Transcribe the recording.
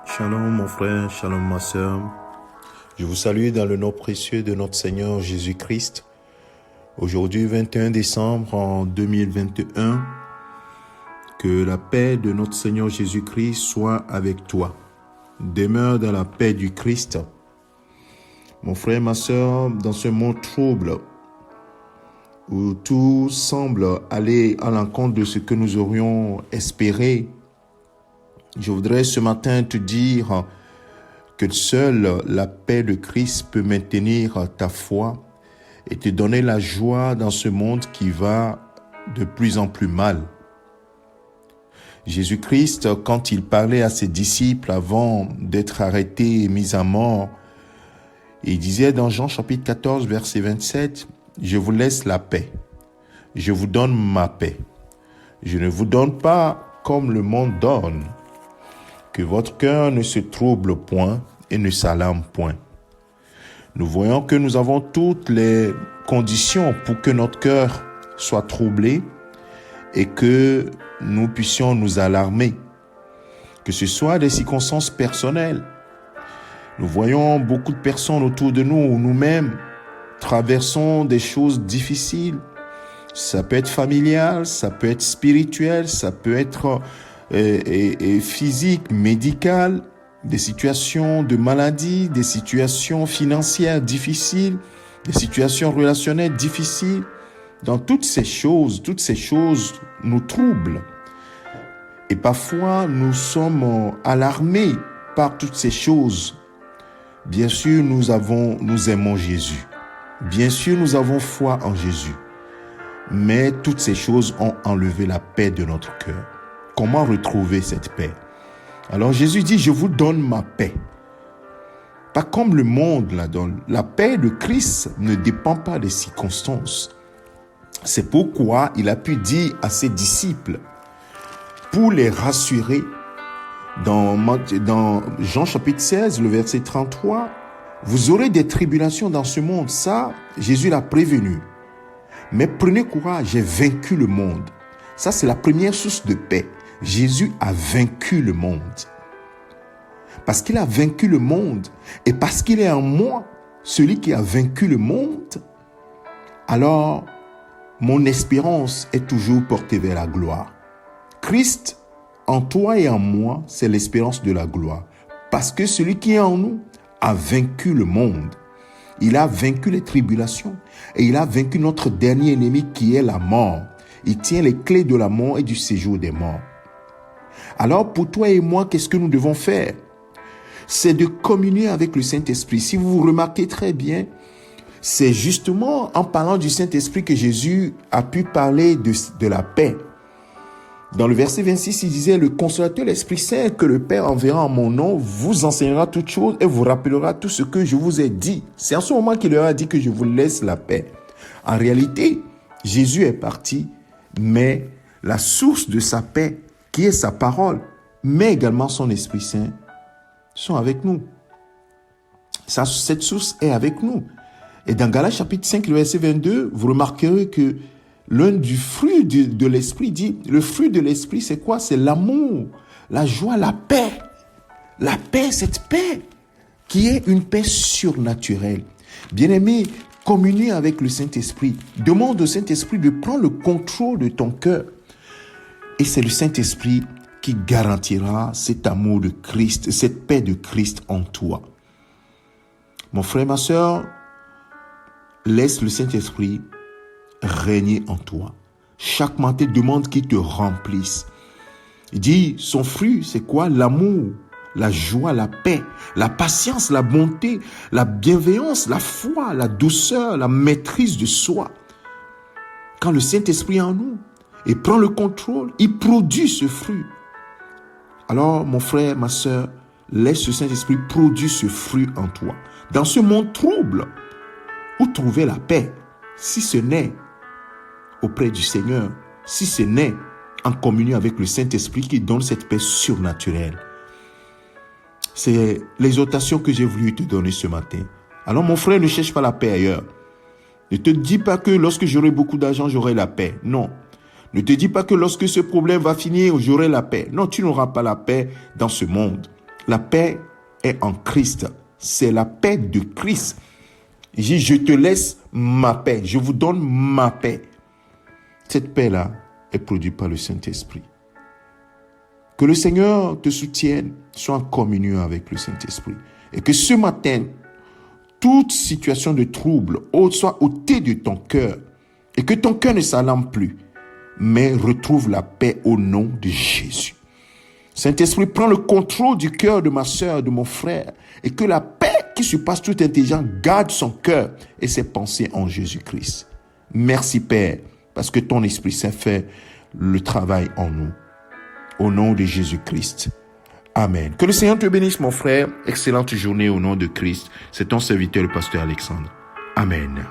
Shalom mon frère, shalom ma sœur. Je vous salue dans le nom précieux de notre Seigneur Jésus-Christ. Aujourd'hui, 21 décembre en 2021, que la paix de notre Seigneur Jésus-Christ soit avec toi. Demeure dans la paix du Christ. Mon frère, ma sœur, dans ce monde trouble, où tout semble aller à l'encontre de ce que nous aurions espéré, je voudrais ce matin te dire que seule la paix de Christ peut maintenir ta foi et te donner la joie dans ce monde qui va de plus en plus mal. Jésus-Christ, quand il parlait à ses disciples avant d'être arrêté et mis à mort, il disait dans Jean chapitre 14, verset 27, « Je vous laisse la paix, je vous donne ma paix. Je ne vous donne pas comme le monde donne. Que votre cœur ne se trouble point et ne s'alarme point. » Nous voyons que nous avons toutes les conditions pour que notre cœur soit troublé et que nous puissions nous alarmer, que ce soit des circonstances personnelles. Nous voyons beaucoup de personnes autour de nous ou nous-mêmes traversons des choses difficiles. Ça peut être familial, ça peut être spirituel, ça peut être physique, médical, des situations de maladie, des situations financières difficiles, des situations relationnelles difficiles. Dans toutes ces choses nous troublent. Et parfois, nous sommes alarmés par toutes ces choses. Bien sûr, nous aimons Jésus. Bien sûr, nous avons foi en Jésus. Mais toutes ces choses ont enlevé la paix de notre cœur. Comment retrouver cette paix? Alors Jésus dit, je vous donne ma paix. Pas comme le monde la donne. La paix de Christ ne dépend pas des circonstances. C'est pourquoi il a pu dire à ses disciples, pour les rassurer, dans Jean chapitre 16, le verset 33, vous aurez des tribulations dans ce monde. Ça, Jésus l'a prévenu. Mais prenez courage, j'ai vaincu le monde. Ça, c'est la première source de paix. Jésus a vaincu le monde. Parce qu'il a vaincu le monde et parce qu'il est en moi, celui qui a vaincu le monde, alors mon espérance est toujours portée vers la gloire. Christ, en toi et en moi, c'est l'espérance de la gloire. Parce que celui qui est en nous a vaincu le monde. Il a vaincu les tribulations et il a vaincu notre dernier ennemi qui est la mort. Il tient les clés de la mort et du séjour des morts. Alors pour toi et moi, qu'est-ce que nous devons faire? C'est de communier avec le Saint-Esprit. Si vous remarquez très bien, c'est justement en parlant du Saint-Esprit que Jésus a pu parler de la paix. Dans le verset 26, il disait, le consolateur, l'Esprit Saint que le Père enverra en mon nom, vous enseignera toutes choses et vous rappellera tout ce que je vous ai dit. C'est en ce moment qu'il leur a dit que je vous laisse la paix. En réalité, Jésus est parti, mais la source de sa paix, qui est sa parole, mais également son Esprit Saint, sont avec nous. Cette source est avec nous. Et dans Galates chapitre 5, le verset 22, vous remarquerez que l'un du fruit de l'esprit dit, le fruit de l'esprit, c'est quoi? C'est l'amour, la joie, la paix. La paix, cette paix, qui est une paix surnaturelle. Bien-aimé, communie avec le Saint-Esprit. Demande au Saint-Esprit de prendre le contrôle de ton cœur. Et c'est le Saint-Esprit qui garantira cet amour de Christ, cette paix de Christ en toi. Mon frère, ma sœur, laisse le Saint-Esprit régner en toi. Chaque matin, demande qu'il te remplisse. Il dit, son fruit, c'est quoi? L'amour, la joie, la paix, la patience, la bonté, la bienveillance, la foi, la douceur, la maîtrise de soi. Quand le Saint-Esprit est en nous et prend le contrôle, il produit ce fruit. Alors, mon frère, ma sœur, laisse le Saint-Esprit produire ce fruit en toi. Dans ce monde trouble, où trouver la paix, si ce n'est auprès du Seigneur, si ce n'est en communion avec le Saint-Esprit qui donne cette paix surnaturelle. C'est l'exhortation que j'ai voulu te donner ce matin. Alors mon frère, ne cherche pas la paix ailleurs. Ne te dis pas que lorsque j'aurai beaucoup d'argent, j'aurai la paix. Non. Ne te dis pas que lorsque ce problème va finir, j'aurai la paix. Non, tu n'auras pas la paix dans ce monde. La paix est en Christ. C'est la paix de Christ. Il dit, je te laisse ma paix. Je vous donne ma paix. Cette paix-là est produite par le Saint-Esprit. Que le Seigneur te soutienne, sois en communion avec le Saint-Esprit. Et que ce matin, toute situation de trouble soit ôtée de ton cœur. Et que ton cœur ne s'alarme plus, mais retrouve la paix au nom de Jésus. Saint-Esprit, prends le contrôle du cœur de ma sœur, de mon frère, et que la paix qui surpasse toute intelligence garde son cœur et ses pensées en Jésus-Christ. Merci Père, parce que ton Esprit Saint fait le travail en nous. Au nom de Jésus-Christ. Amen. Que le Seigneur te bénisse, mon frère. Excellente journée au nom de Christ. C'est ton serviteur, le pasteur Alexandre. Amen.